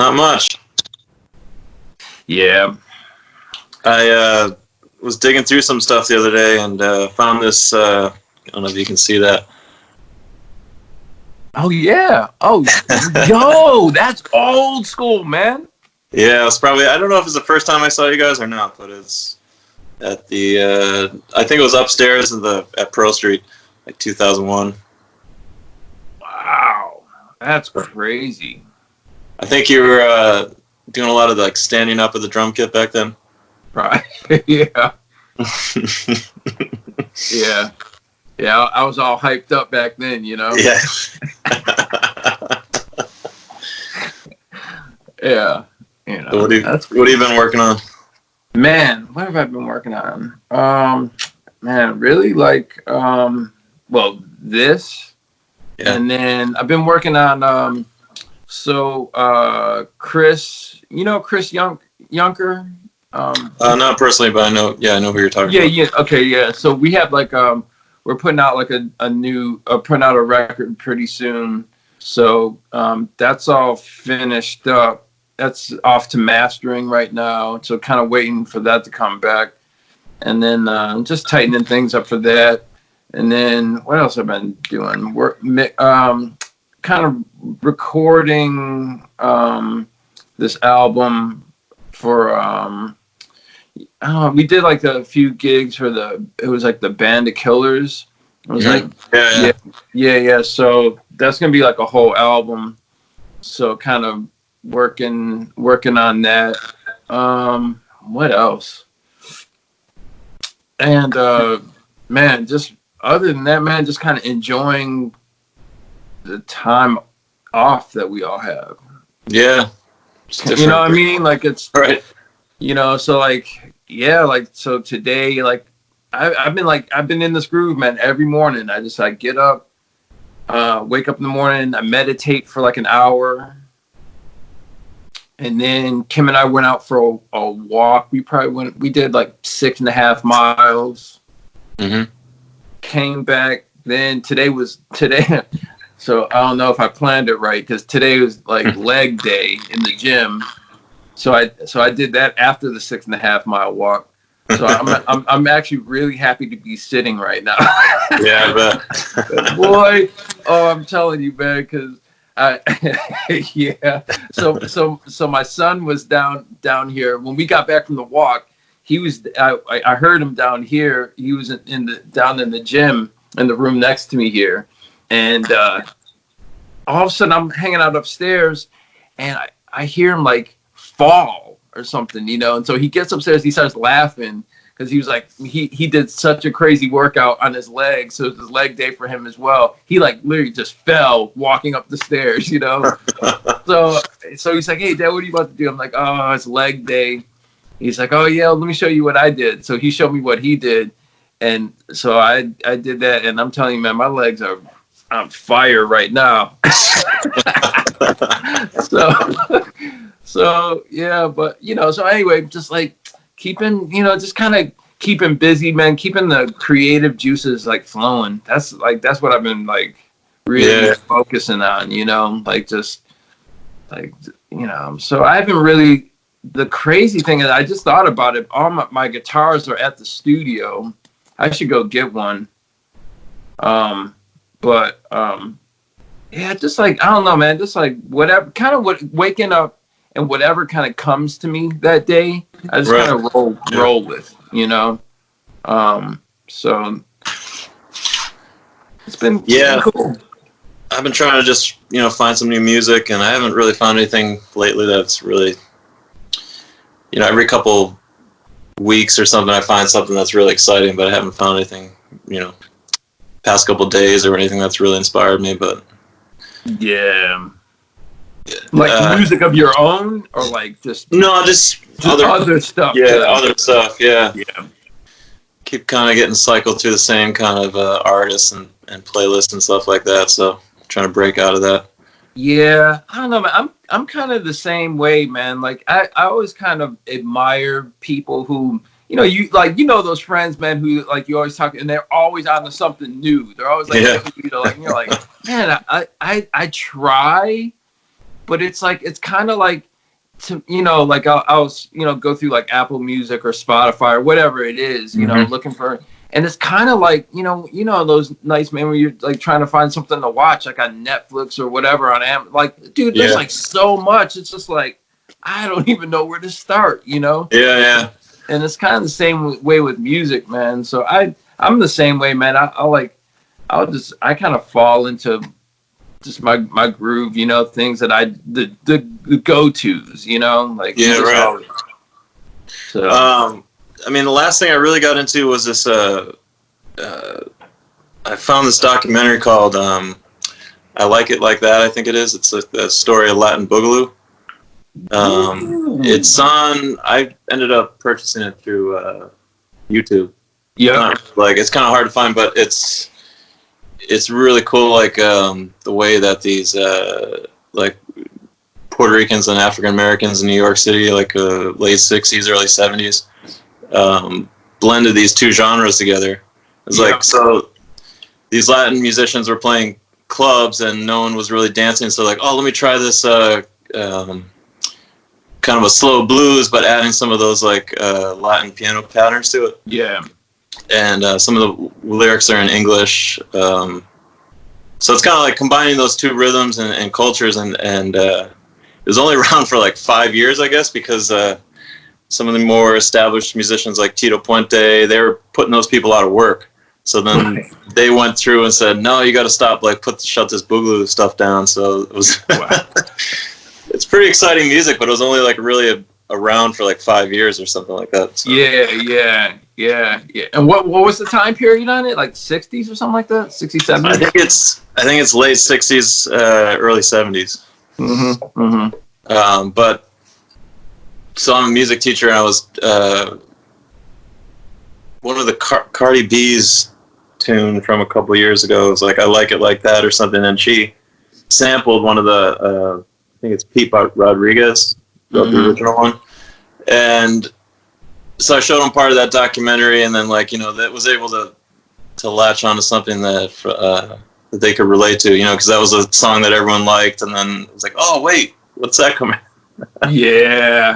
Not much. Yeah. I was digging through some stuff the other day and found this. I don't know if you can see that. Oh, yeah. Oh, yo, that's old school, man. Yeah, it's probably. I don't know if it's the first time I saw you guys or not, but it's at the. I think it was upstairs at Pearl Street, like 2001. Wow, that's crazy. I think you were doing a lot of like standing up with the drum kit back then. Right. Yeah. Yeah. Yeah, I was all hyped up back then, you know? Yeah. Yeah. You know, So what have you been working on? Man, what have I been working on? Man, really like, well, this. Yeah. And then I've been working on, Chris, you know Chris Yunker? Not personally, but I know who you're talking about. Yeah, okay, yeah. So we have like, we're putting out like putting out a record pretty soon. So that's all finished up. That's off to mastering right now. So kind of waiting for that to come back. And then just tightening things up for that. And then what else have I been doing? Kind of recording this album for we did like a few gigs for it was like the Band of Killers. It was like yeah. So that's gonna be like a whole album. So kind of working on that. What else? And man, just other than that, man, just kind of enjoying the time off that we all have. Yeah. You know what I mean? Like it's right. You know, so like, yeah, like, so today, like, I've been in this groove, man, every morning. I just, I get up, wake up in the morning, I meditate for like an hour. And then Kim and I went out for a walk. We did like 6.5 miles. Mm-hmm. Came back. Then today. So I don't know if I planned it right, because today was like leg day in the gym. So I did that after the 6.5 mile walk. So I'm actually really happy to be sitting right now. Yeah, I bet. Boy, I'm telling you, man, because yeah. So my son was down here when we got back from the walk. He was I heard him down here. He was down in the gym in the room next to me here, and all of a sudden I'm hanging out upstairs, and I hear him like fall or something, you know. And so he gets upstairs, he starts laughing because he was like, he did such a crazy workout on his legs, so it was his leg day for him as well. He like literally just fell walking up the stairs, you know. so he's like, hey Dad, what are you about to do? I'm like, oh, it's leg day. He's like, oh yeah, let me show you what I did. So he showed me what he did, and so I did that, and I'm telling you, man, my legs are on fire right now. So yeah, but you know, so anyway, just like keeping, you know, just kind of keeping busy, man, keeping the creative juices like flowing. That's what I've been like really focusing on, you know, like just like, you know. So I haven't really, the crazy thing is I just thought about it. All my guitars are at the studio. I should go get one. Yeah, just like, I don't know, man, just like whatever, kind of waking up and whatever kind of comes to me that day, I just kind of roll with, you know? So it's been cool. I've been trying to just, you know, find some new music, and I haven't really found anything lately that's really, you know, every couple weeks or something I find something that's really exciting, but I haven't found anything, you know, past couple days or anything that's really inspired me. But yeah, like music of your own, or like just other stuff. Yeah, other stuff. Yeah. Keep kind of getting cycled through the same kind of artists and playlists and stuff like that. So I'm trying to break out of that. Yeah, I don't know, man. I'm kind of the same way, man. Like I always kind of admire people who, you know, you know those friends, man, who like you always talk, and they're always on to something new. They're always like, you know, like, and you're like, man, I try, but it's like, it's kind of like to, you know, like I was, you know, go through like Apple Music or Spotify or whatever it is, you know, looking for, and it's kind of like, you know, those nights, man, where you're like trying to find something to watch, like on Netflix or whatever on Amazon. Like, dude, there's like so much. It's just like, I don't even know where to start, you know? Yeah. And it's kind of the same way with music, man. So I'm the same way, man. I kind of fall into just my groove, you know, things that the go-tos, you know, like, right. So I mean, the last thing I really got into was this I found this documentary called I Like It Like That, I think it is. It's a story of Latin Boogaloo. It's on, I ended up purchasing it through YouTube. Yeah, like it's kind of hard to find, but it's really cool, like the way that these like Puerto Ricans and African Americans in New York City, like late 60s, early 70s, blended these two genres together. It's like, so these Latin musicians were playing clubs and no one was really dancing, so like, oh, let me try this kind of a slow blues, but adding some of those like Latin piano patterns to it. Yeah. And some of the lyrics are in English. So it's kind of like combining those two rhythms and cultures, and it was only around for like 5 years, I guess, because some of the more established musicians like Tito Puente, they were putting those people out of work. So then they went through and said, no, you got to stop, like shut this Boogaloo stuff down. So it was, it's pretty exciting music, but it was only like really around for like 5 years or something like that. So. Yeah. And what was the time period on it? Like 60s or something like that? 60s, 70s? I think it's late 60s, early 70s. But so I'm a music teacher, and I was one of the Cardi B's tune from a couple years ago was like I Like It Like That or something, and she sampled one of the I think it's Pete Rodriguez, the original one, and so I showed them part of that documentary, and then like, you know, that was able to latch onto something that that they could relate to, you know, because that was a song that everyone liked, and then it was like, oh wait, what's that coming? Yeah.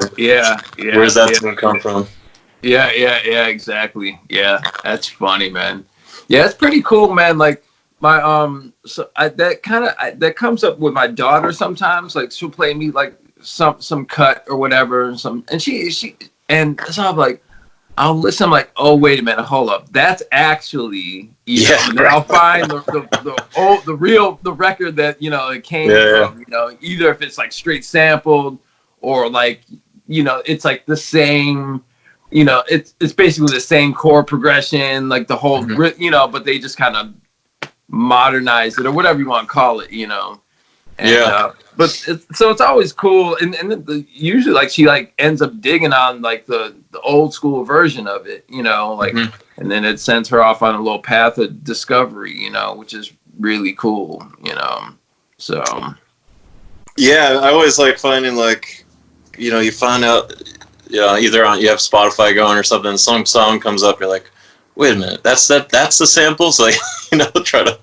Where's that tune come from? Yeah, exactly. Yeah, that's funny, man. Yeah, it's pretty cool, man. Like my that comes up with my daughter sometimes. Like she'll play me like some cut or whatever, and she and so I'm like, I'll listen. I'm like, oh wait a minute, hold up, that's actually and then I'll find the record that, you know, it came from. You know, either if it's like straight sampled or like, you know, it's like the same. You know, it's basically the same chord progression, like the whole, you know, but they just kind of modernize it or whatever you want to call it, you know. And, but so it's always cool, and usually like she like ends up digging on like the old school version of it, you know, like, and then it sends her off on a little path of discovery, you know, which is really cool, you know. So yeah, I always like finding, like, you know, you find out. Yeah, either you have Spotify going or something, some song comes up, you're like, wait a minute, that's the sample? So, like, you know, try to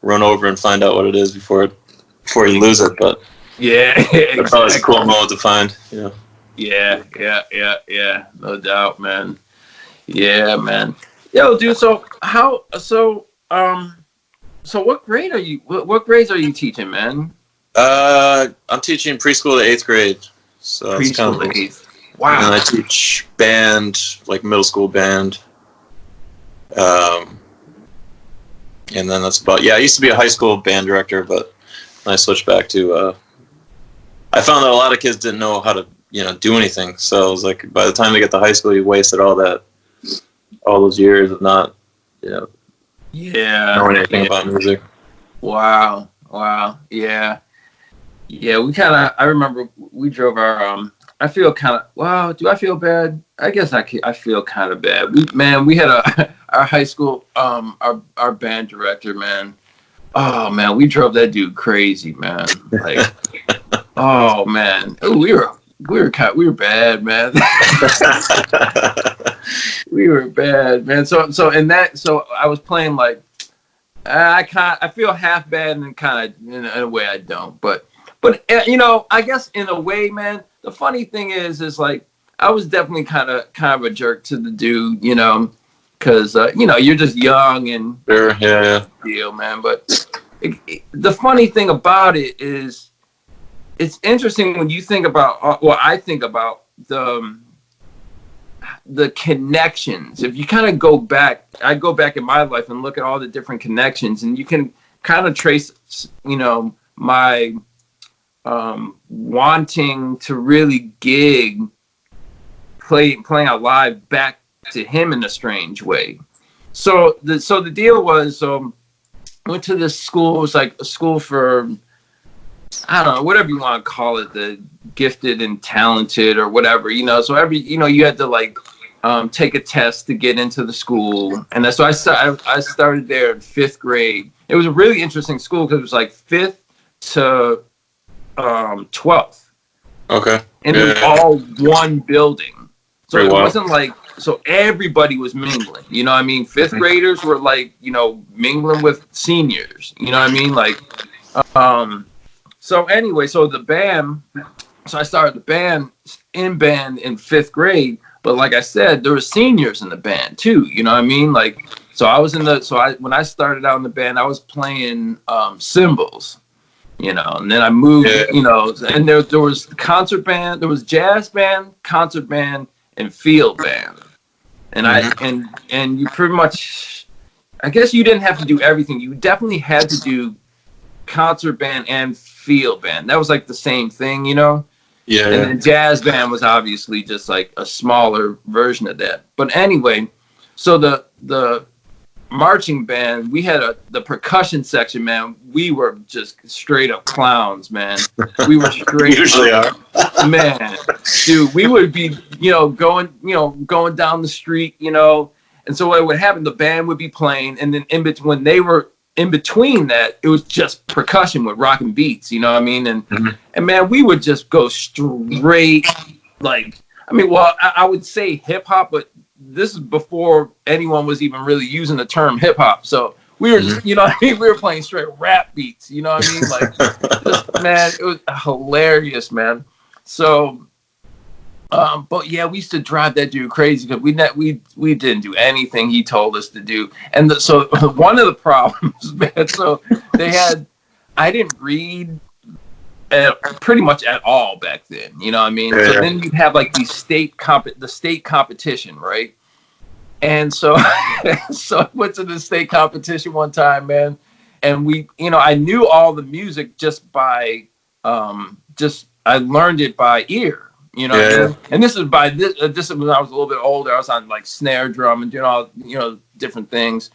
run over and find out what it is before you lose it. But yeah, it's always a cool moment to find, you know. Yeah, no doubt, man. Yeah, man. Yo, dude, so what grade are you, what grades are you teaching, man? I'm teaching preschool to 8th grade. So preschool it's kind of to 8th. Wow. And I teach band, like middle school band. And then that's about, I used to be a high school band director, but I switched back to, I found that a lot of kids didn't know how to, you know, do anything. So it was like, by the time they get to high school, you wasted all those years of not, you know, knowing anything about music. Wow. Yeah, I remember we drove our, I feel kind of, wow, do I feel bad? I guess I feel kind of bad. We had our high school, our band director, man. Oh man, we drove that dude crazy, man. Like, oh man, we were bad, man. We were bad, man. So I was playing like, I feel half bad and kind of in a way I don't, but you know, I guess in a way, man, the funny thing is like I was definitely kind of a jerk to the dude, you know, because you know, you're just young and sure, yeah. deal, man. But the funny thing about it is, it's interesting when you think about, well, I think about the connections. If you kind of go back, I go back in my life and look at all the different connections, and you can kind of trace, you know, my wanting to really gig, playing out live back to him in a strange way. So the deal was, went to this school. It was like a school for, I don't know, whatever you want to call it, the gifted and talented or whatever, you know. So you had to like take a test to get into the school, and so I started there in 5th grade. It was a really interesting school because it was like 5th to 12th. Okay. And it was all one building. So it wasn't like, so everybody was mingling, you know what I mean? 5th graders were like, you know, mingling with seniors, you know what I mean? Like, so anyway, so the band, so I started the band in 5th grade, but like I said, there were seniors in the band too, you know what I mean? Like, so I was when I started out in the band, I was playing cymbals, you know, and then I moved, you know, and there was concert band, there was jazz band, concert band, and field band. And and you pretty much, I guess you didn't have to do everything. You definitely had to do concert band and field band. That was like the same thing, you know? Yeah. And then jazz band was obviously just like a smaller version of that. But anyway, so the marching band, we had the percussion section, man. We were just straight up clowns, man. We were straight usually up, man. Dude, we would be, going down the street, you know. And so what would happen, the band would be playing, and then when they were in between that, it was just percussion with rocking beats, you know what I mean? And man, we would just go straight, like, I mean, well, I would say hip hop, but this is before anyone was even really using the term hip hop. So we were just, you know what I mean? We were playing straight rap beats, you know what I mean? Like, just, man, it was hilarious, man. So, but yeah, we used to drive that dude crazy because we didn't do anything he told us to do. And so one of the problems, man, so I didn't read pretty much at all back then, you know what I mean? Yeah. So then you'd have like the state competition, right? And so so I went to the state competition one time, man, and we, you know, I knew all the music just by I learned it by ear. You know, what I mean? And this is this is when I was a little bit older. I was on like snare drum and doing all, you know, different things.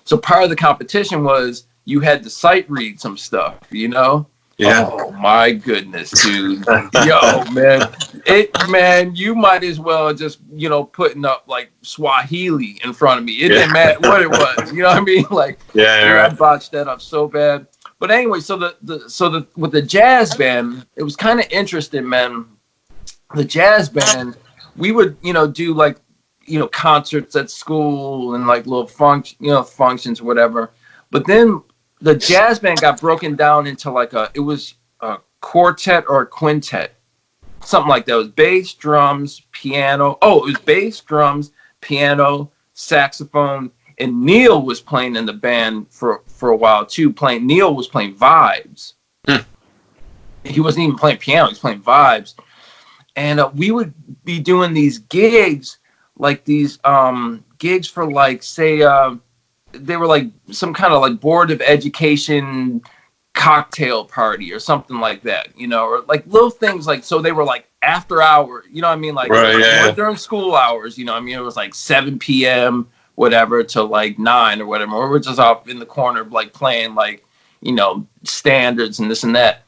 So part of the competition was you had to sight read some stuff, you know? Yeah. Oh my goodness, dude. Yo, man, you might as well just, you know, putting up like Swahili in front of me. It didn't matter what it was. You know what I mean? Like, I botched that up so bad. But anyway, so with the jazz band, it was kind of interesting, man. The jazz band, we would, you know, do like, you know, concerts at school and like little functions or whatever. But then the jazz band got broken down into like it was a quartet or a quintet, something like that. It was bass, drums, piano. Oh, it was bass, drums, piano, saxophone, and Neil was playing in the band for a while too. Neil was playing vibes. He wasn't even playing piano; he was playing vibes. And we would be doing these gigs, like these gigs for like, say, they were like some kind of like board of education cocktail party or something like that, you know, or like little things like, so they were like after hours, you know what I mean? Like during school hours, you know what I mean? It was like 7 p.m., whatever, to like 9 or whatever. Or we're just off in the corner, like playing like, you know, standards and this and that.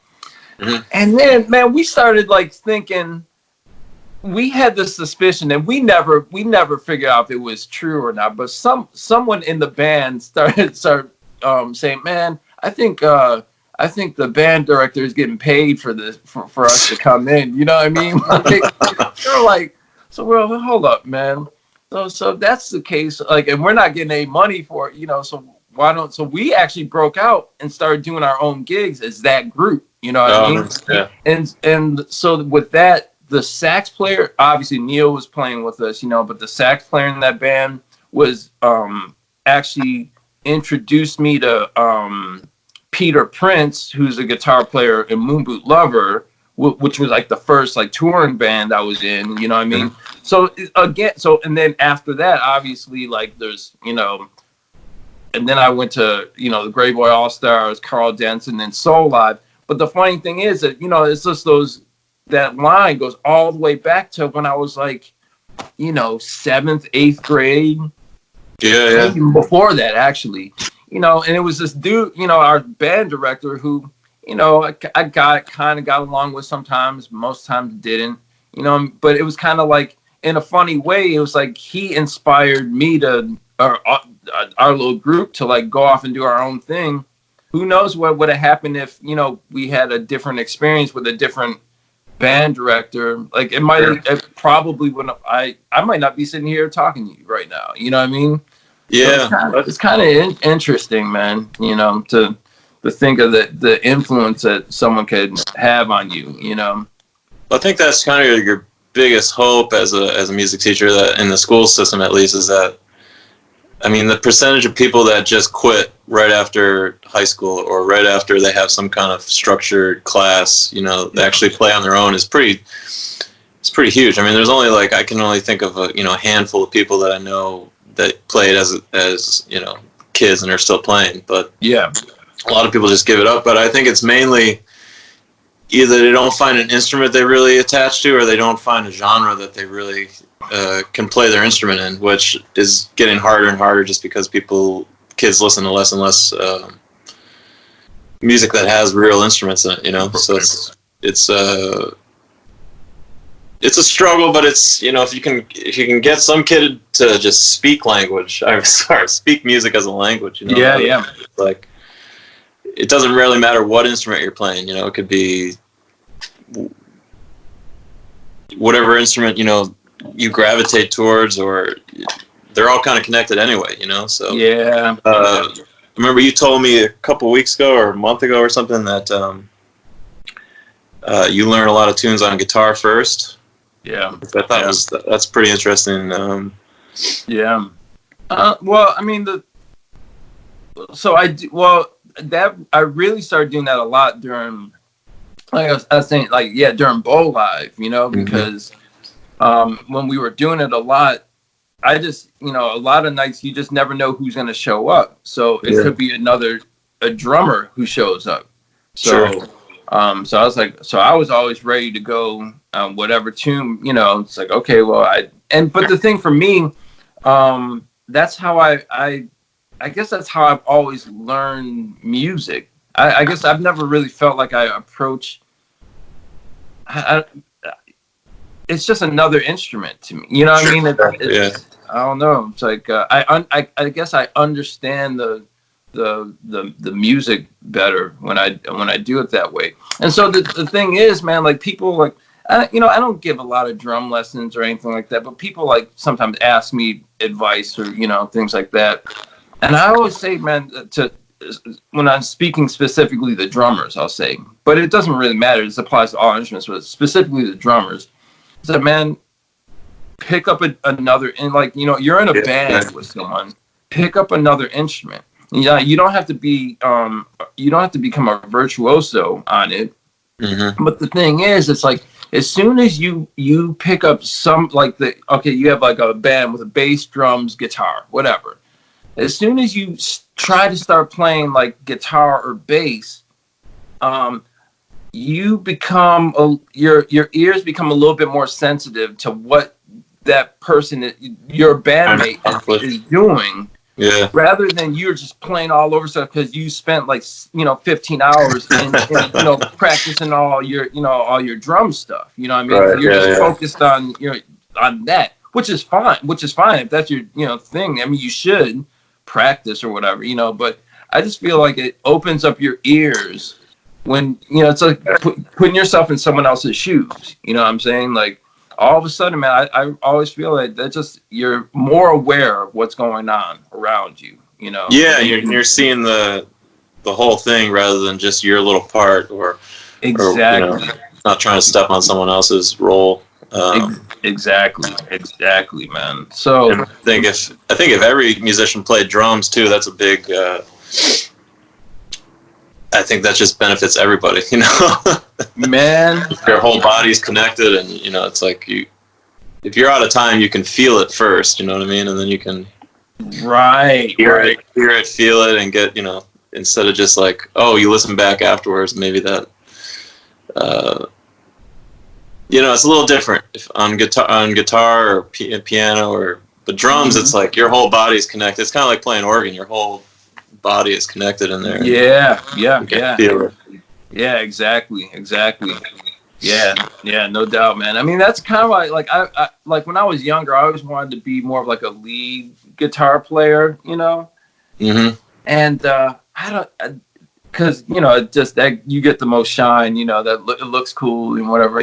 And then, man, we started like thinking, we had this suspicion, and we never figured out if it was true or not. But someone in the band started saying, "Man, I think the band director is getting paid for this for us to come in." You know what I mean? They're like, so we're like, hold up, man. So that's the case. Like, and we're not getting any money for it, you know. So so we actually broke out and started doing our own gigs as that group, you know what I mean? Yeah. And so with that, the sax player, obviously Neil was playing with us, you know, but the sax player in that band was actually introduced me to Peter Prince, who's a guitar player in Moonboot Lover, which was like the first like touring band I was in, you know what I mean? So again, and then after that, obviously, like there's, you know, and then I went to, you know, the Grey Boy All Stars, Carl Denson, and Soul Live. But the funny thing is that, you know, it's just that line goes all the way back to when I was like, you know, 7th, 8th grade. Yeah. Even before that, actually, you know, and it was this dude, you know, our band director who, you know, I kind of got along with sometimes, most times didn't, you know, but it was kind of like, in a funny way, it was like he inspired me to, our little group to like go off and do our own thing. Who knows what would have happened if, you know, we had a different experience with a different band director. Like it might, it probably wouldn't. I might not be sitting here talking to you right now. You know what I mean? Yeah. So it's kind of interesting, man. You know, to think of the influence that someone could have on you. You know, I think that's kind of your biggest hope as a music teacher, that in the school system at least, is that, I mean, the percentage of people that just quit right after high school or right after they have some kind of structured class, you know, they actually play on their own it's pretty huge. I mean, there's only like, I can only think of a handful of people that I know that played as you know, kids and are still playing, but yeah, a lot of people just give it up. But I think it's mainly either they don't find an instrument they really attach to, or they don't find a genre that they really can play their instrument in, which is getting harder and harder just because kids listen to less and less music that has real instruments in it, you know. So it's a struggle, but it's, you know, if you can get some kid to just speak speak music as a language, you know. Yeah. Like, it doesn't really matter what instrument you're playing, you know. It could be whatever instrument, you know, you gravitate towards, or they're all kind of connected anyway, you know. So yeah. I remember you told me a couple weeks ago or a month ago or something that you learn a lot of tunes on guitar first. Yeah, I thought that's pretty interesting. Yeah. Well, I mean, I really started doing that a lot during, like I was saying, like, yeah, during Bow Live, you know, because when we were doing it a lot, I just, you know, a lot of nights you just never know who's going to show up. So it could be a drummer who shows up. So, sure. So I was like, I was always ready to go, whatever tune, you know. It's like, okay, well, but the thing for me, that's how I guess that's how I've always learned music. I guess I've never really felt like I approach. It's just another instrument to me. You know what I mean? I don't know. It's like I guess I understand the music better when I do it that way. And so the thing is, man, like people like, you know, I don't give a lot of drum lessons or anything like that, but people like sometimes ask me advice or, you know, things like that. And I always say, man, when I'm speaking specifically the drummers, I'll say, but it doesn't really matter. This applies to all instruments, but specifically the drummers. So, man, pick up another, and like, you know, you're in a band with someone, pick up another instrument. Yeah, you don't have to be, you don't have to become a virtuoso on it. Mm-hmm. But the thing is, it's like, as soon as you pick up some, like you have like a band with a bass, drums, guitar, whatever. As soon as you try to start playing like guitar or bass, you become your ears become a little bit more sensitive to what that person, your bandmate, is doing. Yeah. Rather than you're just playing all over stuff because you spent like, you know, 15 hours in you know, practicing all your drum stuff. You know what I mean? Right, you're just focused on on that, which is fine. If that's your, you know, thing. I mean, you should practice or whatever, you know. But I just feel like it opens up your ears when, you know, it's like putting yourself in someone else's shoes. You know what I'm saying? Like, all of a sudden, man, I always feel like that just, you're more aware of what's going on around you. you know. Yeah, you're seeing the whole thing rather than just your little part, or exactly, not trying to step on someone else's role. Exactly, man. So I think if every musician played drums too, that's a big. I think that just benefits everybody, you know. Man, your whole body's connected, and it's like if you're out of time, you can feel it first, you know what I mean, and then you can hear it, feel it, and get instead of just like, oh, you listen back afterwards, maybe that. It's a little different if on guitar or piano but drums. It's like your whole body's connected. It's kind of like playing organ. Your whole body is connected in there. Yeah. Feel it. Yeah, exactly. Yeah, no doubt, man. I mean, that's kind of like I like when I was younger, I always wanted to be more of like a lead guitar player, Mm-hmm. And I don't. Because just that you get the most shine, that it looks cool and whatever,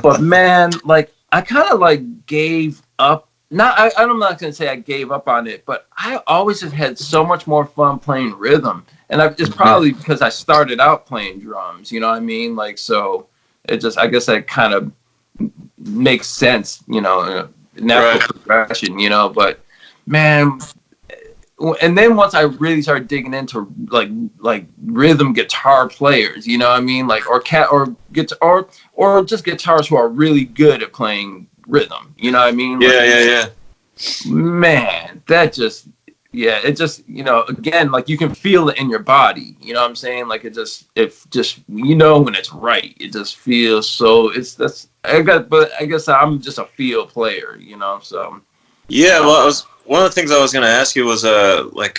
But man, like I kind of like gave up. I'm not gonna say I gave up on it, but I always have had so much more fun playing rhythm, and it's probably because I started out playing drums. You know what I mean? Like so, I guess that kind of makes sense. Natural progression. But man. And then once I really started digging into like rhythm guitar players, you know what I mean, like or guitar or just guitarists who are really good at playing rhythm, you know what I mean? Yeah. Man, it just again, like you can feel it in your body, you know what I'm saying? Like it just when it's right, it just feels so. But I guess I'm just a feel player, so. Yeah, well, one of the things I was going to ask you was, like,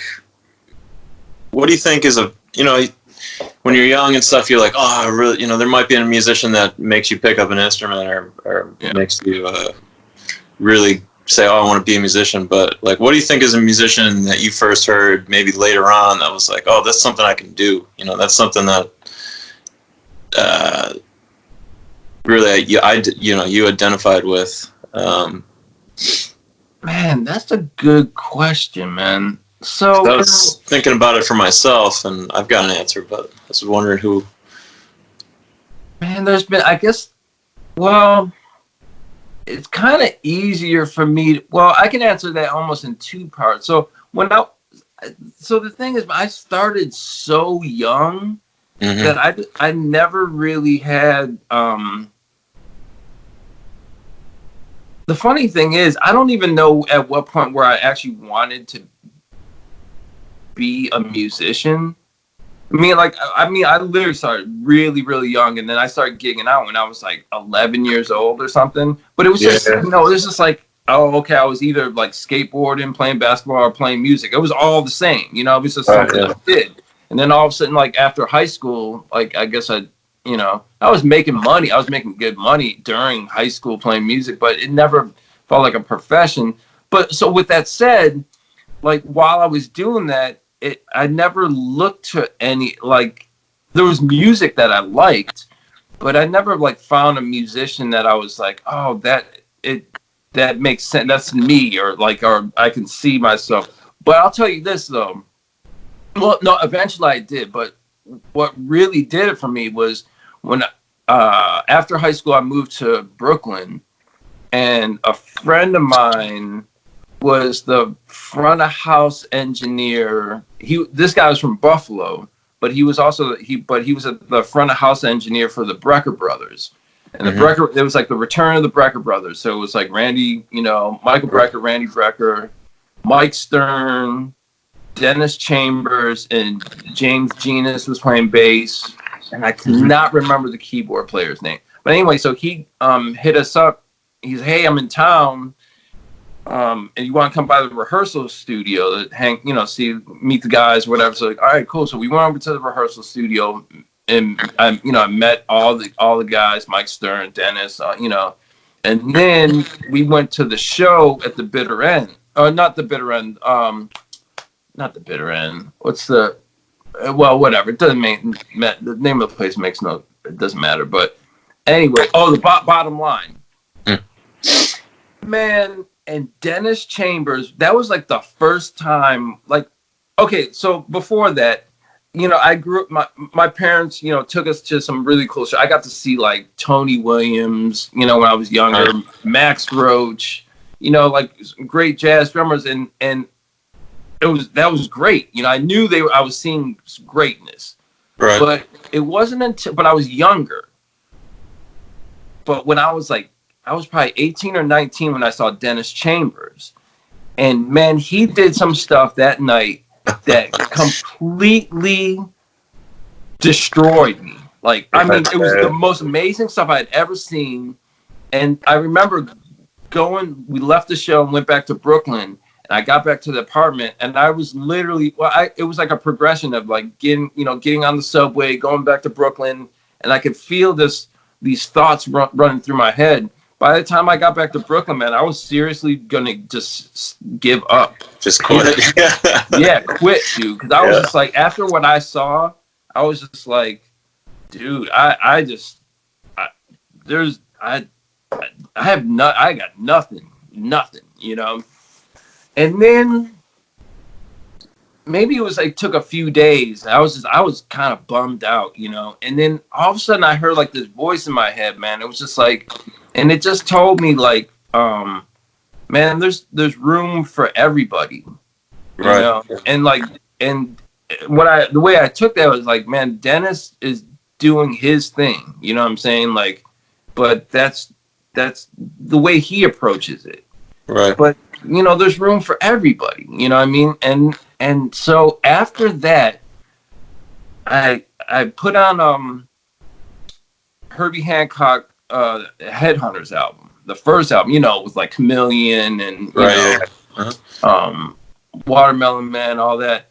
what do you think is when you're young and stuff, you're like, oh, I really, there might be a musician that makes you pick up an instrument or makes you really say, oh, I want to be a musician. But, like, what do you think is a musician that you first heard maybe later on that was like, oh, that's something I can do? That's something that really you identified with. Man, that's a good question, man. So I was thinking about it for myself, and I've got an answer, but I was wondering who. Man, there's been, I guess, well, it's kind of easier for me. I can answer that almost in two parts. So the thing is, I started so young that I never really had. The funny thing is, I don't even know at what point where I actually wanted to be a musician. I literally started really, really young, and then I started gigging out when I was like 11 years old or something. But it was just, it was just like, oh, okay, I was either like skateboarding, playing basketball, or playing music. It was all the same, it was just something I did. And then all of a sudden, like after high school, like I guess I was making money. I was making good money during high school playing music, but it never felt like a profession. But so with that said, like while I was doing that, I never looked to any, like there was music that I liked, but I never like found a musician that I was like, oh, that makes sense. That's me, or I can see myself. But I'll tell you this though. Well, no, eventually I did, but what really did it for me was when after high school I moved to Brooklyn, and a friend of mine was the front of house engineer. This guy was from Buffalo, but he was also the front of house engineer for the Brecker Brothers. And it was like the return of the Brecker Brothers. So it was like Randy, Michael Brecker, Randy Brecker, Mike Stern, Dennis Chambers, and James Genus was playing bass. And I cannot remember the keyboard player's name. But anyway, so he hit us up. He said, hey, I'm in town. And you want to come by the rehearsal studio to meet the guys, whatever. So like, all right, cool. So we went over to the rehearsal studio, and I met all the guys, Mike Stern, Dennis, and then we went to the show at the bitter end. Not the bitter end. Not the bitter end. What's the? Well, whatever. It doesn't the name of the place it doesn't matter. But anyway, the bottom line, man. And Dennis Chambers, that was like the first time, like Okay, so before that, I grew up. My parents, took us to some really cool shows. I got to see like Tony Williams, when I was younger, Max Roach, like great jazz drummers, and that was great. I knew I was seeing greatness, right? But it wasn't but I was younger. But when I was probably 18 or 19 when I saw Dennis Chambers, and man, he did some stuff that night that completely destroyed me. Like, I mean, it was the most amazing stuff I had ever seen. And I remember we left the show and went back to Brooklyn. And I got back to the apartment, and I was literally, it was like a progression of like getting on the subway, going back to Brooklyn, and I could feel these thoughts running through my head. By the time I got back to Brooklyn, man, I was seriously gonna just give up. Just quit. Yeah, quit, dude. Because I was just like, after what I saw, I was just like, dude, I got nothing, And then maybe it was like took a few days. I was kind of bummed out, And then all of a sudden I heard like this voice in my head, man. It was just like, and it just told me like, man, there's room for everybody, right? And like, and the way I took that was like, man, Dennis is doing his thing, you know what I'm saying? Like, but that's the way he approaches it, right? But there's room for everybody, you know what I mean? And so after that, I put on Herbie Hancock Headhunters album, the first album, with like Chameleon and Watermelon Man, all that.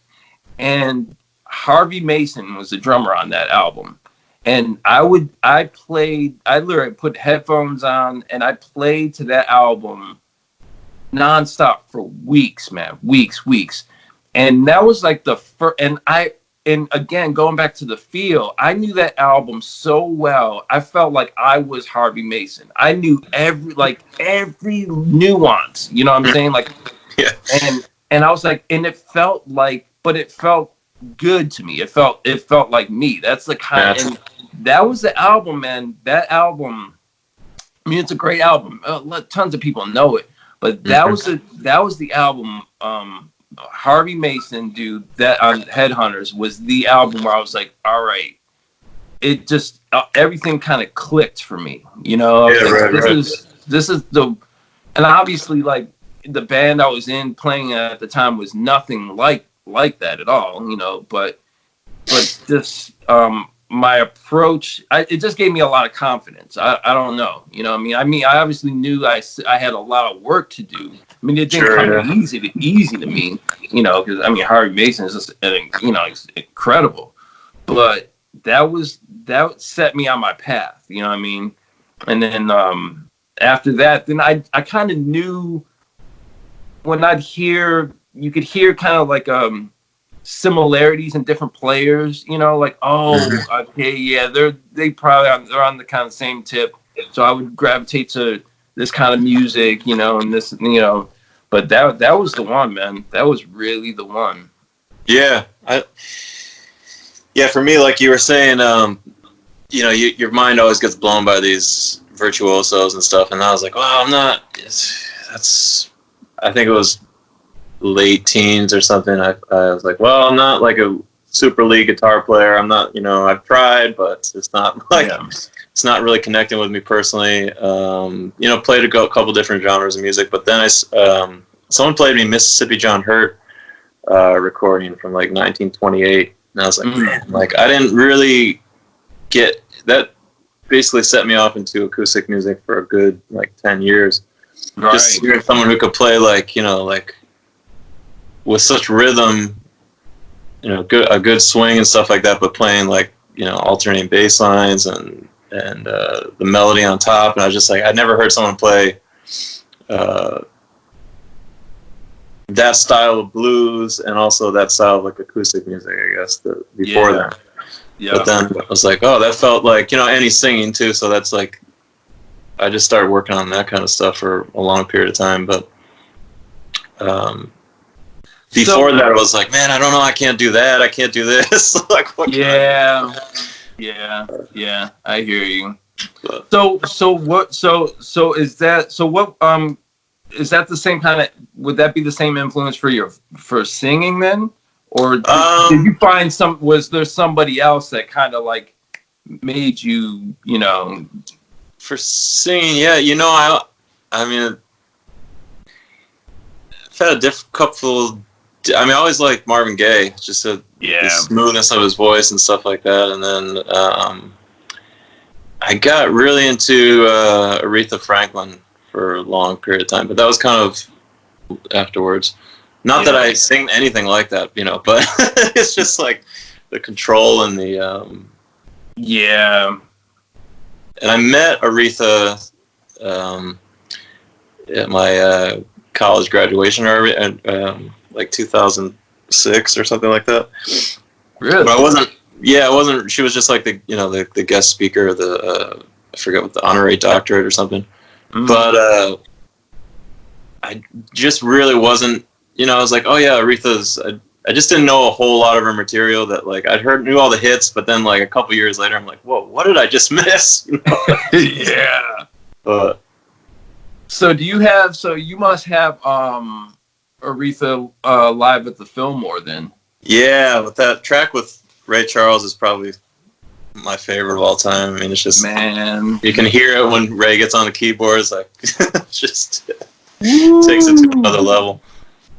And Harvey Mason was the drummer on that album. And I literally put headphones on and I played to that album nonstop for weeks, man, weeks. And that was like the first, and again, going back to the feel, I knew that album so well. I felt like I was Harvey Mason. I knew every nuance, you know what I'm saying? Like, yeah. And I was like, and it felt good to me. It felt like me. That's the kind of, and that was the album, man. That album, I mean, it's a great album. Tons of people know it, but that was the album. Harvey Mason, dude, that on Headhunters was the album where I was like, all right, it just everything kind of clicked for me, This is the, and obviously like the band I was in playing at the time was nothing like that at all, but just my approach, it just gave me a lot of confidence. I don't know, I mean, I obviously knew I had a lot of work to do. I mean, it didn't come easy to me, because I mean, Harvey Mason is just, it's incredible. But that set me on my path, you know what I mean? And then after that, then I kind of knew when you could hear kind of like similarities in different players, like, okay, yeah, they're on the kind of same tip. So I would gravitate to this kind of music, and this, but that was the one, man. That was really the one. Yeah. For me, like you were saying, your mind always gets blown by these virtuosos and stuff. And I was like, well, I'm not, I think it was late teens or something. I was like, well, I'm not like a super lead guitar player. I'm not, I've tried, but it's not like, it's not really connecting with me personally. Played a couple different genres of music, but then someone played me Mississippi John Hurt recording from like 1928, and I was like, man, like I didn't really get that. Basically, set me off into acoustic music for a good like 10 years. Right. Just hearing someone who could play like like with such rhythm, a good swing and stuff like that, but playing like alternating bass lines and the melody on top, and I was just like, I'd never heard someone play that style of blues and also that style of like acoustic music, I guess, before that. Yeah. But then I was like, oh, that felt like, and he's singing too, so that's like, I just started working on that kind of stuff for a long period of time. But before that, I was like, man, I don't know, I can't do that, I can't do this. Like, what? Yeah, I hear you. So is that the same kind of? Would that be the same influence for singing then, or did you find was there somebody else that kind of like made you, for singing? Yeah, I mean, I've had a couple. I mean, I always liked Marvin Gaye, just the smoothness of his voice and stuff like that. And then I got really into Aretha Franklin for a long period of time, but that was kind of afterwards. Not that I sing anything like that, but it's just like the control and the And I met Aretha at my college graduation, like 2006 or something like that. Really? But I wasn't. She was just like the guest speaker, I forget what, the honorary doctorate or something. Mm. But I just really wasn't. I was like, oh yeah, Aretha's. I just didn't know a whole lot of her material. That like knew all the hits, but then like a couple years later, I'm like, whoa, what did I just miss? Yeah. But. So you must have Aretha live at the Fillmore then. Yeah, but that track with Ray Charles is probably my favorite of all time. I mean, it's just, man, you can hear it when Ray gets on the keyboards, like just takes it to another level.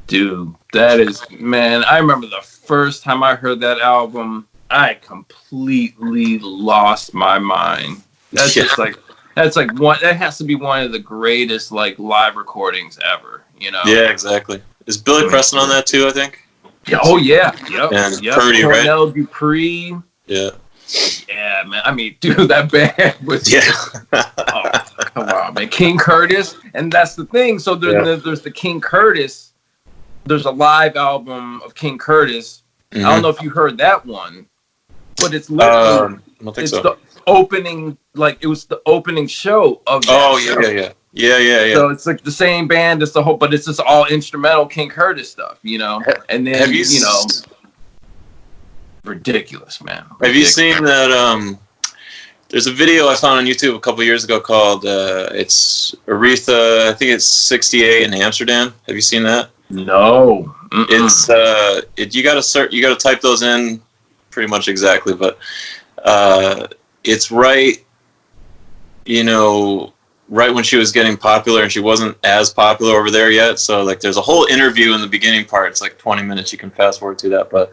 Dude, that is, man, I remember the first time I heard that album, I completely lost my mind. That's just like, that has to be one of the greatest like live recordings ever, Yeah, exactly. Is Billy Preston on that too, I think? Yeah, oh yeah. Yep. And yep. Purdy, right? Cornell Dupree. Yeah. Yeah, man. I mean, dude, that band was oh, come on, man. King Curtis. And that's the thing. So there's the King Curtis. There's a live album of King Curtis. Mm-hmm. I don't know if you heard that one, but it's literally I don't think so. The opening, like it was the opening show of that show. Yeah. So it's like the same band, it's the whole, but it's just all instrumental King Curtis stuff, And then have you ridiculous, man. Have you seen that? There's a video I found on YouTube a couple years ago called it's Aretha. I think it's '68 in Amsterdam. Have you seen that? No. It's you got to type those in pretty much exactly, but it's right when she was getting popular, and she wasn't as popular over there yet. So like there's a whole interview in the beginning part. It's like 20 minutes. You can fast forward to that, but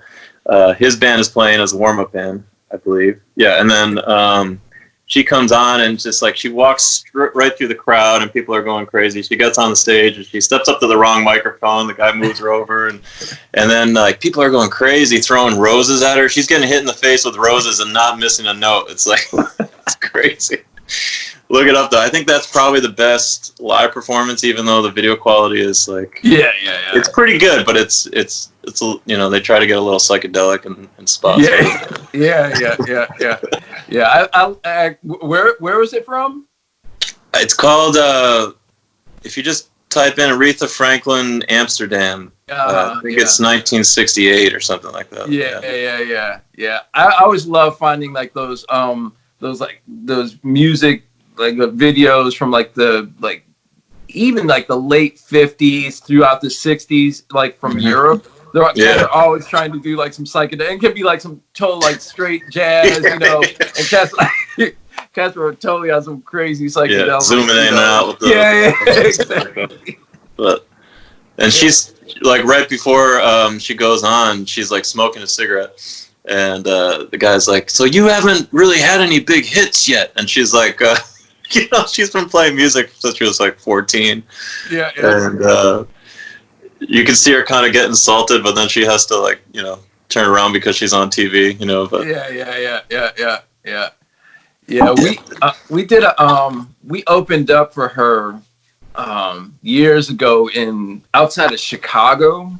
his band is playing as a warm-up band, I believe. Yeah, and then she comes on and just like she walks right through the crowd, and people are going crazy. She gets on the stage and she steps up to the wrong microphone. The guy moves her over, and then like people are going crazy, throwing roses at her. She's getting hit in the face with roses and not missing a note. It's like it's crazy. Look it up though. I think that's probably the best live performance, even though the video quality is like it's pretty good, but it's they try to get a little psychedelic and spots. Yeah. Where was it from? It's called if you just type in Aretha Franklin Amsterdam, I think it's 1968 or something like that. Yeah. I always love finding like those music like videos from like even like the late 50s throughout the 60s, like from Europe. They're always trying to do like some psychedelic. It could be like some total like straight jazz, And cats were totally on some crazy psychedelic. Yeah, zooming in and out with exactly. And she's like right before she goes on, she's like smoking a cigarette. And the guy's like, so you haven't really had any big hits yet? And she's like, she's been playing music since she was like 14. Yeah. And you can see her kind of get insulted, but then she has to like, turn around because she's on TV, But we did we opened up for her years ago outside of Chicago.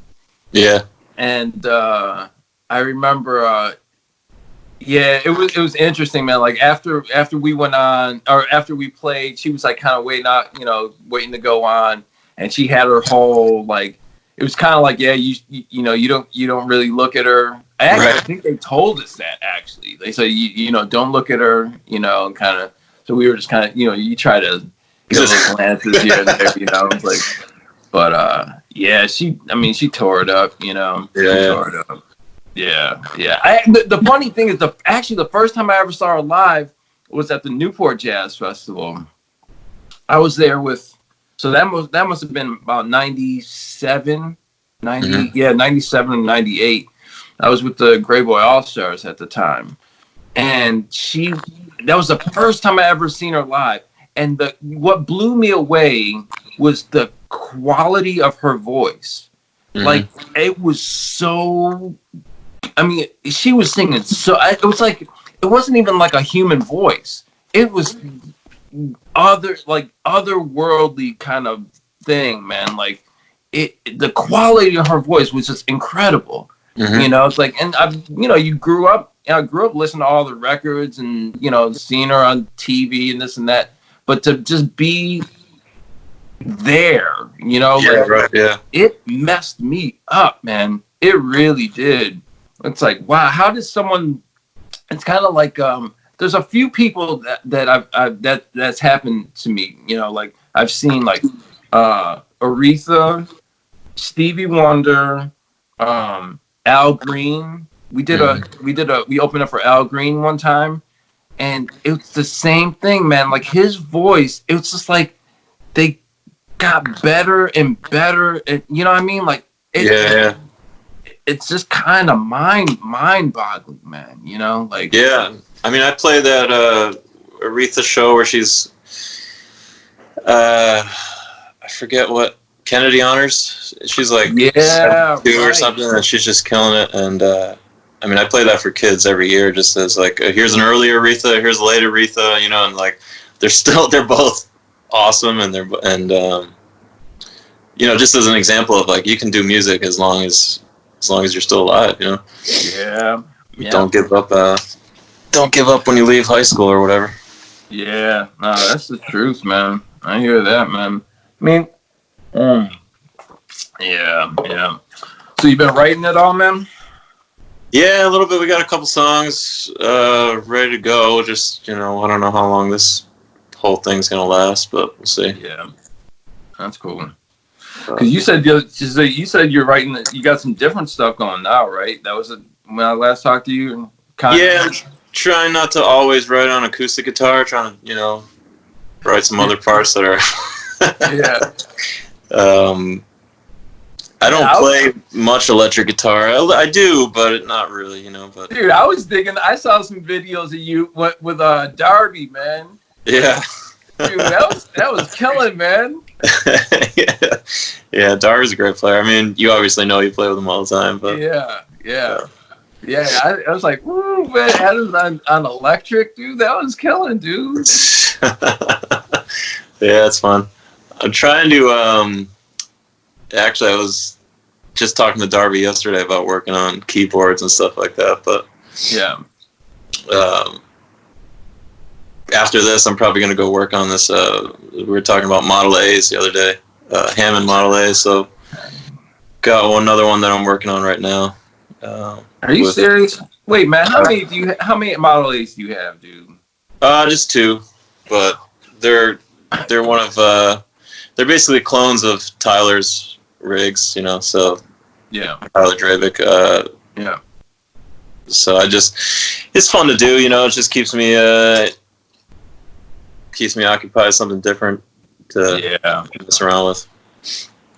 Yeah. And I remember, it was interesting, man. Like after we went on, or after we played, she was like kind of waiting to go on, and she had her whole like, it was kind of like, yeah, you know, you don't really look at her. I think they told us that, actually. They said, you know, don't look at her, you know, and kind of, so we were just kind of, you know, you try to get little glances here and there, you know, it's like, but yeah, she tore it up, you know. Yeah. Tore it up. Yeah. The funny thing is, the first time I ever saw her live was at the Newport Jazz Festival. I was there with, so that must have been about 97 and 98. I was with the Grey Boy All-Stars at the time. And that was the first time I ever seen her live. And what blew me away was the quality of her voice. Mm-hmm. Like, it was so, I mean, she was singing so, it was like, it wasn't even like a human voice. It was otherworldly kind of thing, man. Like, the quality of her voice was just incredible. Mm-hmm. You know, it's like, and I grew up listening to all the records and, you know, seeing her on TV and this and that. But to just be there, you know, it messed me up, man. It really did. It's like, wow, how does someone? It's kind of like there's a few people that's happened to me. You know, like I've seen like Aretha, Stevie Wonder, Al Green. We opened up for Al Green one time. And it's the same thing, man. Like his voice, it was just like they got better and better. And, you know what I mean? Like, it's just kind of mind-boggling, man. You know, like. Yeah, I mean, I play that Aretha show where she's, I forget what Kennedy Honors. She's like 72 or something, and she's just killing it. And I mean, I play that for kids every year, just as like, here's an early Aretha, here's a late Aretha, you know, and like, they're both awesome, and you know, just as an example of like, you can do music as long as you're still alive, you know. Yeah. Don't give up. Don't give up when you leave high school or whatever. Yeah, no, that's the truth, man. I hear that, man. I mean, yeah. So you've been writing it all, man? Yeah, a little bit. We got a couple songs ready to go. Just, you know, I don't know how long this whole thing's gonna last, but we'll see. Yeah, that's cool. Because you said you're writing. You got some different stuff going now, right? That was when I last talked to you. I'm trying not to always write on acoustic guitar. Trying to, you know, write some other parts that are. I don't play much electric guitar. I do, but not really, you know. But dude, I was thinking. I saw some videos of you with Darby, man. Yeah. Dude, that was killing, man. Yeah, Darby's a great player. I mean, you obviously know you play with him all the time, but yeah. I was like, woo, man, Adam's on electric, dude. That was killing, dude. Yeah, it's fun. I'm trying to. Actually, I was just talking to Darby yesterday about working on keyboards and stuff like that. But after this, I'm probably going to go work on this. We were talking about Model A's the other day, Hammond Model A's. So got another one that I'm working on right now. Are you serious? Wait, man, how many Model A's do you have, dude? Just two, but they're one of they're basically clones of Tyler's rigs, you know. So Tyler Drabik. So it's fun to do, you know. It just keeps me occupied, something different to mess around with.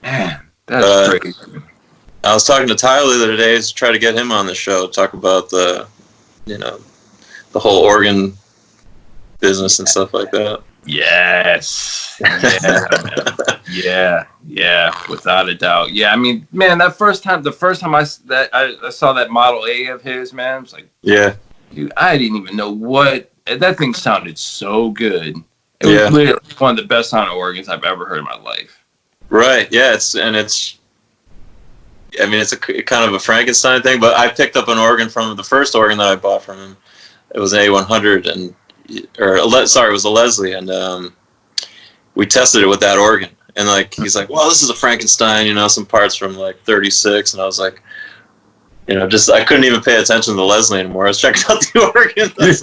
Man, that's great. I was talking to Tyler the other day to try to get him on the show, talk about the whole organ business and stuff like that. Yes. Yeah, without a doubt. Yeah, I mean, man, the first time I saw that Model A of his, man, I was like, dude, I didn't even know what that thing sounded so good. It was literally one of the best sounding organs I've ever heard in my life. Right. Yeah. It's a kind of a Frankenstein thing, but I picked up an organ from the first organ that I bought from him. It was an A100 it was a Leslie, and we tested it with that organ, And like he's like, well, this is a Frankenstein, some parts from like 36, and I was like, just I couldn't even pay attention to the Leslie anymore. I was checking out the organ. Like,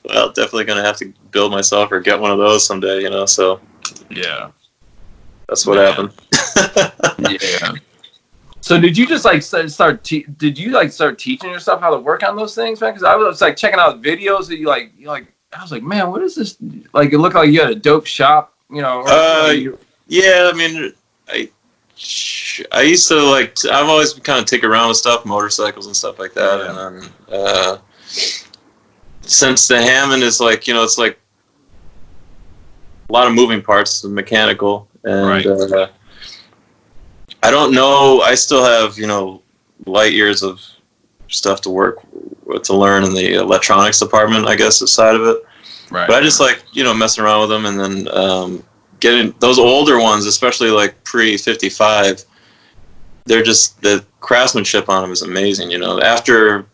well, definitely gonna have to build myself or get one of those someday, So yeah, that's what happened. Yeah. So did you just like start teaching yourself how to work on those things, man? Because I was like checking out videos that you like. I was like, man, what is this? Like, it looked like you had a dope shop, Yeah, I mean, I used to like. I've always kind of tinker around with stuff, motorcycles and stuff like that, and then since the Hammond is like, it's like a lot of moving parts, mechanical, and I don't know. I still have light years of stuff to learn in the electronics department, I guess, side of it. Right. But I just like messing around with them, and then getting those older ones, especially like pre-55. They're just the craftsmanship on them is amazing. After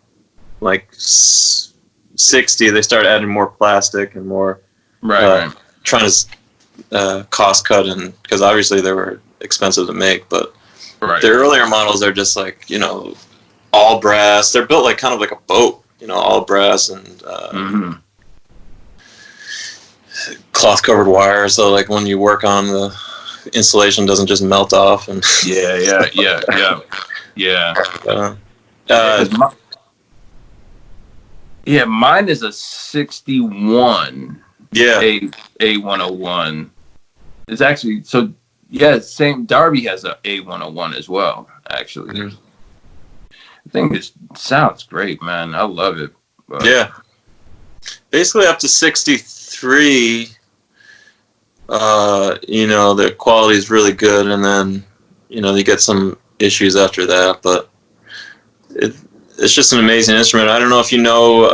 like 60, they start adding more plastic and more trying to cost cut, and because obviously they were expensive to make, but the earlier models are just like all brass. They're built like kind of like a boat, all brass and cloth covered wire, so like when you work on the insulation doesn't just melt off. And mine is a 61 A101. It's actually same. Darby has a A101 as well, actually. Mm-hmm. I think it sounds great, man. I love it. But. Yeah. Basically up to 63, the quality is really good, and then, you get some issues after that, but it's just an amazing instrument. I don't know if you know,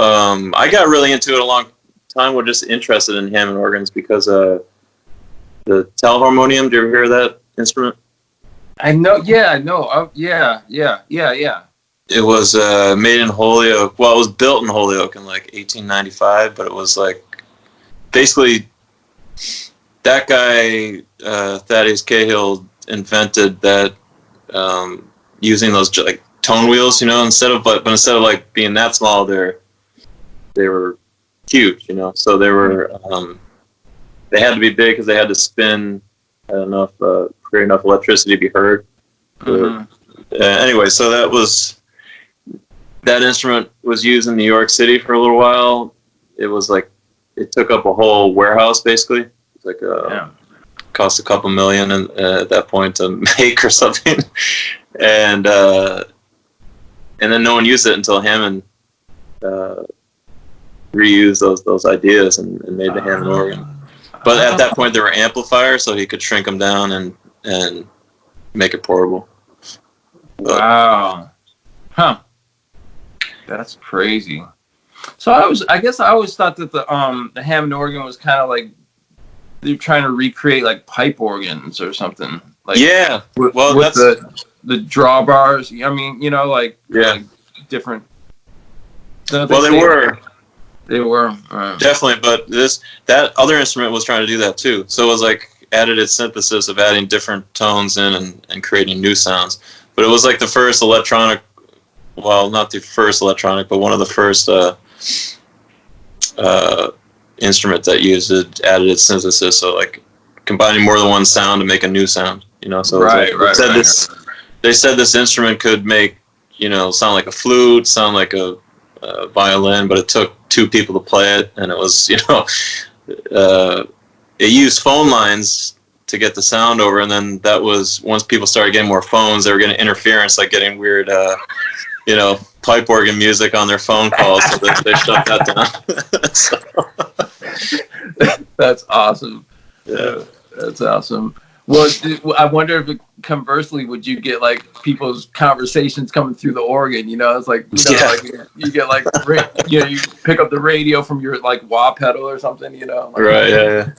I got really into it a long time. We're just interested in Hammond organs because the telharmonium. Do you ever hear that instrument? I know. Yeah, I know. Yeah. It was made in Holyoke. Well, it was built in Holyoke in like 1895, but it was like basically that guy Thaddeus Cahill invented that using those like tone wheels, instead of like being that small, they were huge, So they were they had to be big because they had to spin enough, create enough electricity to be heard. Anyway, so that instrument was used in New York City for a little while. It was like it took up a whole warehouse basically. It's like cost a couple million at that point to make or something, and then no one used it until Hammond reused those ideas and made the Hammond organ. But at that point, they were amplifiers, so he could shrink them down and make it portable. Wow. Huh. That's crazy. So I guess I always thought that the Hammond organ was kind of like they're trying to recreate like pipe organs or something. Like with that's the drawbars. I mean, like different. They were. They were definitely, but that other instrument was trying to do that too. So it was like additive synthesis of adding different tones in and creating new sounds. But it was like the first electronic. Well, not the first electronic, but one of the first instrument that used additive synthesis. So like combining more than one sound to make a new sound. So they said this instrument could make sound like a flute, sound like a violin, but it took two people to play it, and it was it used phone lines to get the sound over, and then that was once people started getting more phones, they were getting interference, like getting weird pipe organ music on their phone calls, so they shut that down. That's awesome. Yeah, that's awesome. Well, I wonder if conversely, would you get like people's conversations coming through the organ? It's like like you get like you pick up the radio from your like wah pedal or something. Right? Yeah.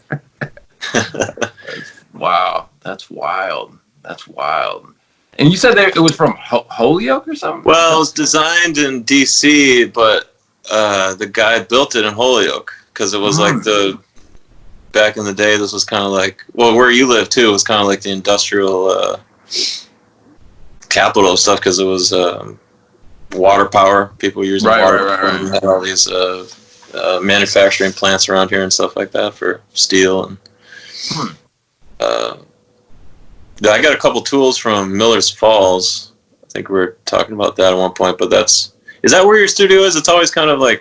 Wow, that's wild. That's wild. And you said that it was from Holyoke or something? Well, it was designed in D.C., but the guy built it in Holyoke because it was like back in the day, this was kind of like, well, where you live too, was kind of like the industrial capital of stuff, because it was water power. People using water. Right. We had all these manufacturing plants around here and stuff like that for steel. And I got a couple tools from Miller's Falls. I think we were talking about that at one point, but is that where your studio is? It's always kind of right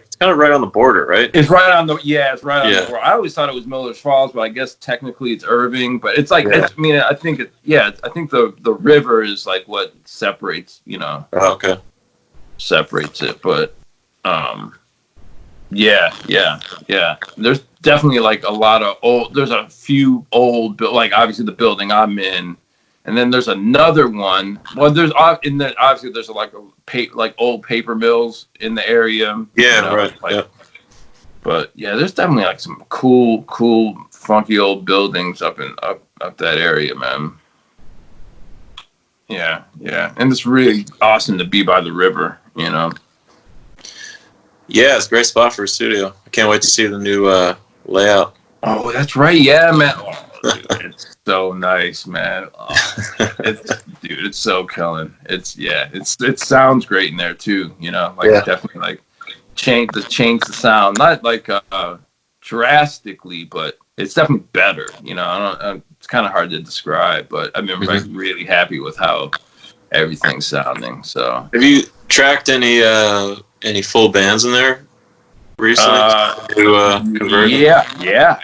on the border, right? It's right on the the border. I always thought it was Miller's Falls, but I guess technically it's Irving. But it's like, I think the river is like what separates, separates it. But there's definitely like a lot of there's a few old, like obviously the building I'm in. And then there's another one. Well, obviously there's like old paper mills in the area. Yeah, right. But yeah, there's definitely like some cool, funky old buildings up that area, man. Yeah, and it's really awesome to be by the river, Yeah, it's a great spot for a studio. I can't wait to see the new layout. Oh, that's right. Yeah, man. Oh, dude, it's so nice, man. Oh, it's so killing. It sounds great in there too. Definitely like change the sound, not like drastically, but it's definitely better. It's kind of hard to describe, but I've been really happy with how everything's sounding. So, have you tracked any full bands in there recently? Actually, yeah,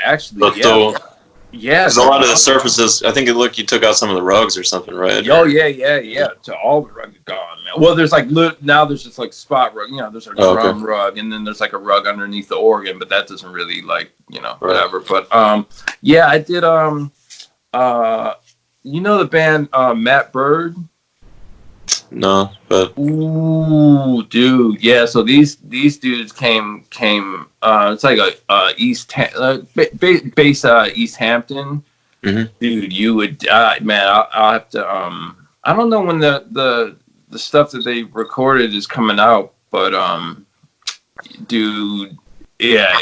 because a lot of the surfaces, I think you took out some of the rugs or something, right? Oh, yeah. So all the rugs are gone, man. Well, there's now there's just like spot rug. There's a drum rug, and then there's like a rug underneath the organ, but that doesn't really whatever. But I did the band Matt Bird? No, but ooh, dude, yeah. So these dudes came. It's like a East Hampton. Mm-hmm. Dude, you would man. I'll have to. I don't know when the stuff that they recorded is coming out, but dude, yeah,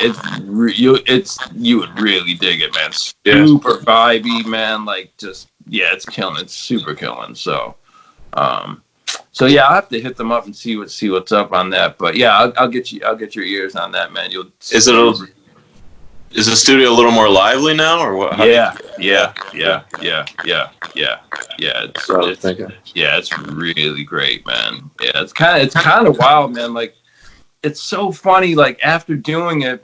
you would really dig it, man. Super vibey, man. Like it's killing. It's super killing. So. So yeah, I'll have to hit them up and see what's up on that. But yeah, I'll get your ears on that, man. Is the studio a little more lively now, or what? Yeah. It's really great, man. Yeah, it's kind of wild, man. Like, it's so funny. Like, after doing it,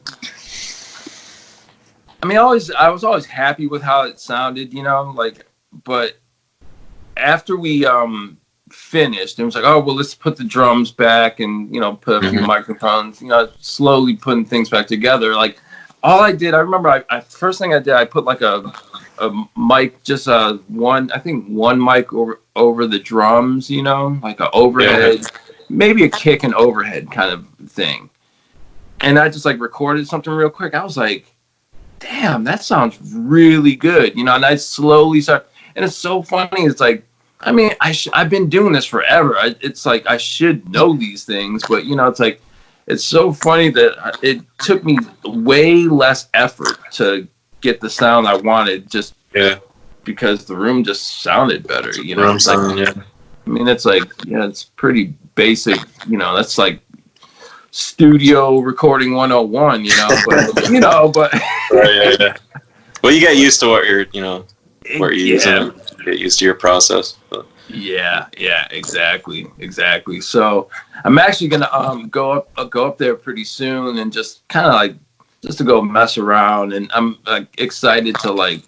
I mean, I was always happy with how it sounded, but after we finished, and was like, oh well, let's put the drums back and put a few microphones, slowly putting things back together. Like, all I did, I remember first thing I did, I put like a mic, just one mic over the drums, like a overhead, maybe a kick and overhead kind of thing, and I just like recorded something real quick. I was like, damn, that sounds really good, and I slowly started. And it's so funny. It's like, I mean, I've been doing this forever. It's like I should know these things, but it's like, it's so funny that it took me way less effort to get the sound I wanted, just because the room just sounded better. I mean, it's like, it's pretty basic. That's like studio recording 101. But right, Well, you get used to what you're, where you get used to your process. But. Yeah, exactly. So I'm actually gonna go up there pretty soon and just kind of like just to go mess around, and I'm excited to like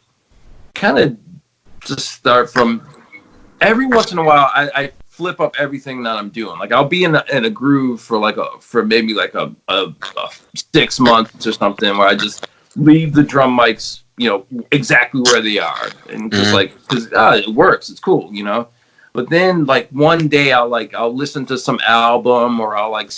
kind of just start from. Every once in a while, I flip up everything that I'm doing. Like, I'll be in a groove for maybe like a 6 months or something, where I just leave the drum mics exactly where they are, and just because it works, it's cool, But then like one day I'll listen to some album, or I'll watch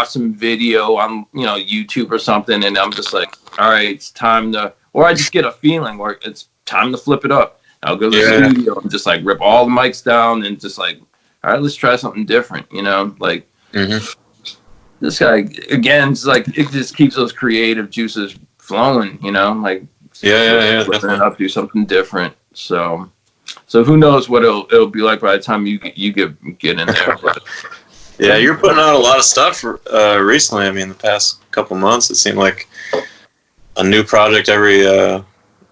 some video on YouTube or something, and I'm just like, all right, it's time to, or I just get a feeling where it's time to flip it up. I'll go to the studio and just like rip all the mics down and just like, all right, let's try something different, like. This guy again, it's like it just keeps those creative juices flowing, like Yeah. Definitely up to something different. So who knows what it'll be like by the time you get in there. But, yeah, you're putting out a lot of stuff recently. I mean, the past couple months, it seemed like a new project every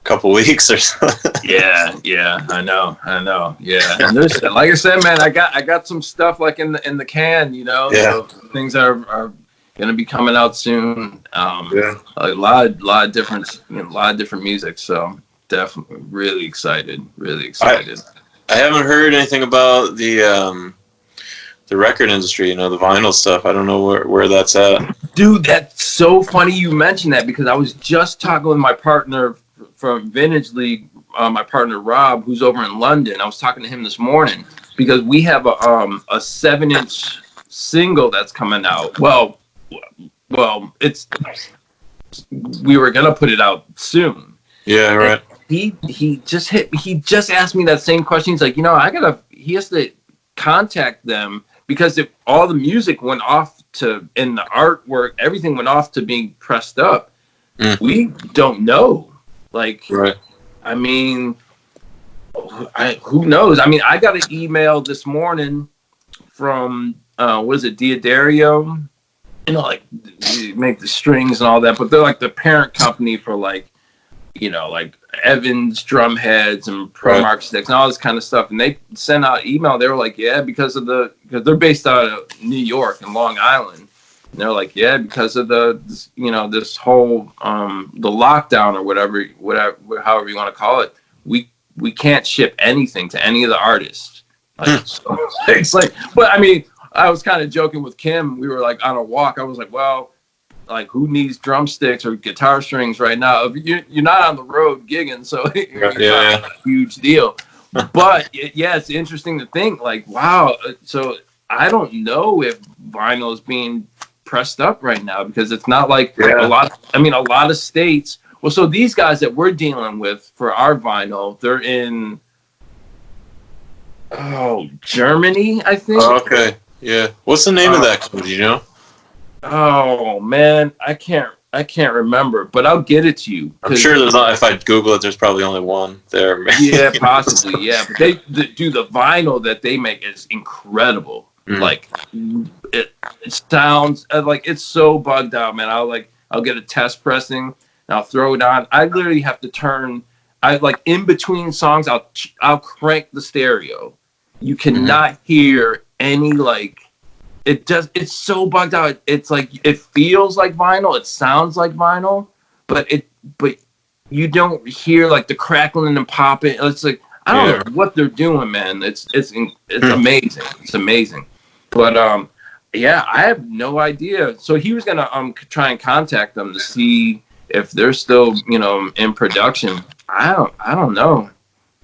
couple weeks or something. Yeah, I know. Yeah, and there's, like I said, man, I got some stuff like in the can, you know. Yeah. So things are gonna be coming out soon. A lot of different music. So definitely really excited. I haven't heard anything about the record industry, you know, the vinyl stuff. I don't know where that's at. Dude, that's so funny you mentioned that, because I was just talking with my partner from Vintage League, my partner Rob, who's over in London. I was talking to him this morning because we have a 7-inch single that's coming out. Well, we were gonna put it out soon. Yeah, right. And he just asked me that same question. He's like, you know, he has to contact them because if all the music went off and the artwork, everything went off to being pressed up. We don't know. Like, right. I mean, who knows? I mean, I got an email this morning from, was it Diodario? You know, like, make the strings and all that, but they're like the parent company for, like, you know, like Evans drum heads and Pro Mark sticks and all this kind of stuff. And they sent out email. They were like, yeah, because they're based out of New York and Long Island. And they're like, yeah, because of this whole, the lockdown or whatever, however you want to call it, we can't ship anything to any of the artists. Like, so it's like, but I mean, I was kind of joking with Kim. We were like on a walk. I was like, well, like, who needs drumsticks or guitar strings right now? You're not on the road gigging, so it's not a huge deal. But yeah, it's interesting to think, like, wow. So I don't know if vinyl is being pressed up right now, because it's not like a lot of states. Well, so these guys that we're dealing with for our vinyl, they're in Germany, I think. Oh, okay. Yeah. What's the name of that company, do you know? Oh man, I can't remember, but I'll get it to you. I'm sure there's not. If I Google it, there's probably only one there. Yeah, possibly. Yeah, but they do the vinyl that they make is incredible. Like it sounds like it's so bugged out, man. I'll get a test pressing and I'll throw it on. I literally have to turn. I like in between songs. I'll crank the stereo. You cannot hear any like. It's so bugged out. It's like, it feels like vinyl, it sounds like vinyl, but you don't hear like the crackling and popping. It's like, I don't know what they're doing, man. It's amazing. It's amazing. But I have no idea. So he was gonna try and contact them to see if they're still, you know, in production. I don't know.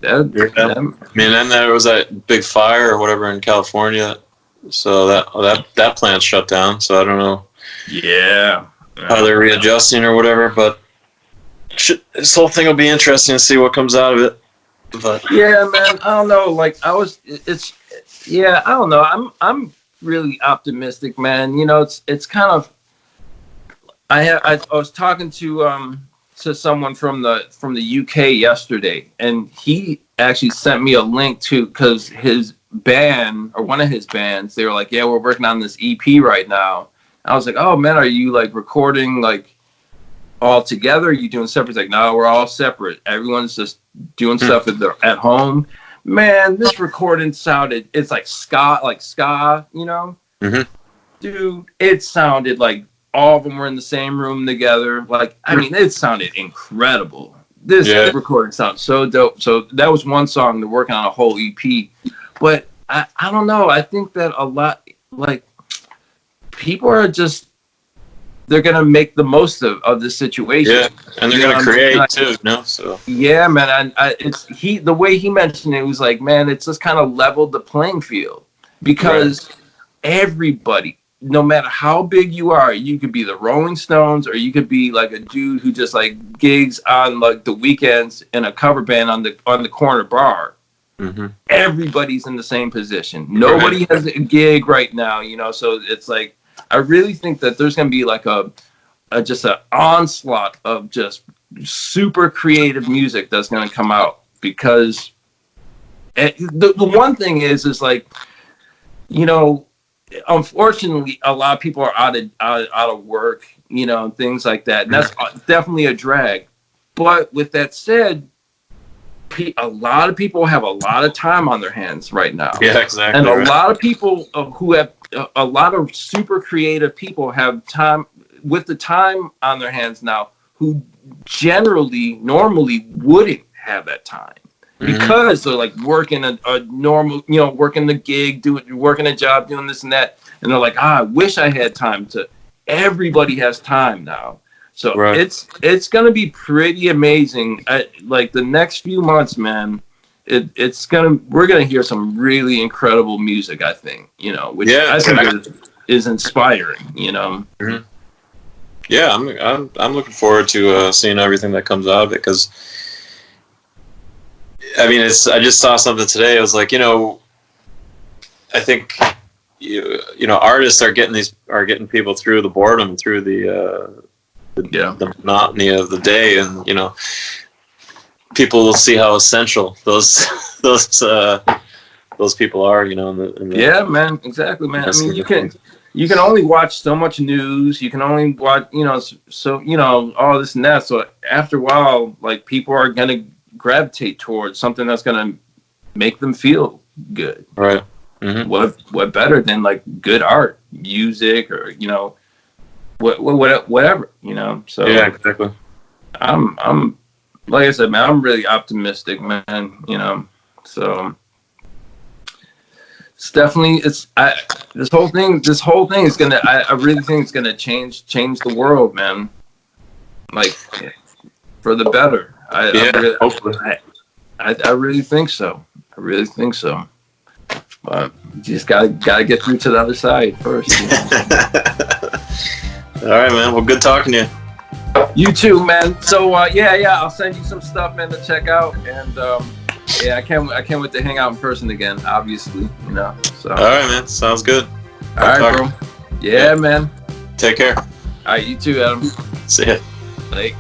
I mean, then there was that big fire or whatever in California. So that plant's shut down. So I don't know. Yeah. How they're readjusting or whatever. But this whole thing will be interesting to see what comes out of it. But yeah, man. I don't know. Like I don't know. I'm really optimistic, man. You know, it's kind of. I was talking to someone from the UK yesterday, and he actually sent me a link to, because his band, or one of his bands, they were like, yeah, we're working on this EP right now. And I was like, oh man, are you like recording like all together? Are you doing separate? It's like, no, we're all separate. Everyone's just doing stuff at home. Man, this recording sounded, it's like ska, you know? Dude, it sounded like all of them were in the same room together. Like, I mean, it sounded incredible. This recording sounds so dope. So that was one song. They're working on a whole EP. But I don't know. I think that a lot, like, people are just, they're going to make the most of the situation. Yeah, and they're going to create too, you know? So. Yeah, man. The way he mentioned it was like, man, it's just kind of leveled the playing field. Because everybody, no matter how big you are, you could be the Rolling Stones, or you could be like a dude who just like gigs on like the weekends in a cover band on the corner bar. Everybody's in the same position. Nobody has a gig right now, you know. So it's like, I really think that there's going to be like a just an onslaught of just super creative music that's going to come out, because the one thing is like, you know, unfortunately, a lot of people are out of work, you know, and things like that. And that's definitely a drag. But with that said, a lot of people have a lot of time on their hands right now. Yeah, exactly. And a lot of people who have a lot of super creative people have time with the time on their hands now, who normally wouldn't have that time. Because they're like working a normal, you know, working the gig, working a job, doing this and that. And they're like, I wish I had time to. Everybody has time now. So it's going to be pretty amazing. Like the next few months, man, we're going to hear some really incredible music, I think, you know, which I think is inspiring, you know? Mm-hmm. Yeah, I'm looking forward to seeing everything that comes out of it, because I mean, I just saw something today. I was like, you know, I think you know, artists are getting people through the boredom, through the monotony of the day, and you know, people will see how essential those people are. You know, in the yeah, man, exactly, man. I mean, you can only watch so much news. You can only watch, you know, so you know, all this and that. So after a while, like, people are gonna gravitate towards something that's gonna make them feel good. Right. Mm-hmm. What better than like good art, music, or you know, whatever, you know. So yeah, exactly. I'm like I said, man, I'm really optimistic, man. You know, so it's definitely this whole thing is gonna. I really think it's gonna change the world, man. Like, for the better. Hopefully. I really think so. I really think so. But you just gotta get through to the other side first. You know? All right, man. Well, good talking to you. You too, man. So yeah, I'll send you some stuff, man, to check out. And I can't wait to hang out in person again. Obviously, you know. So. All right, man. Sounds good. All right, bro. Yeah, man. Take care. All right, you too, Adam. See ya. Like.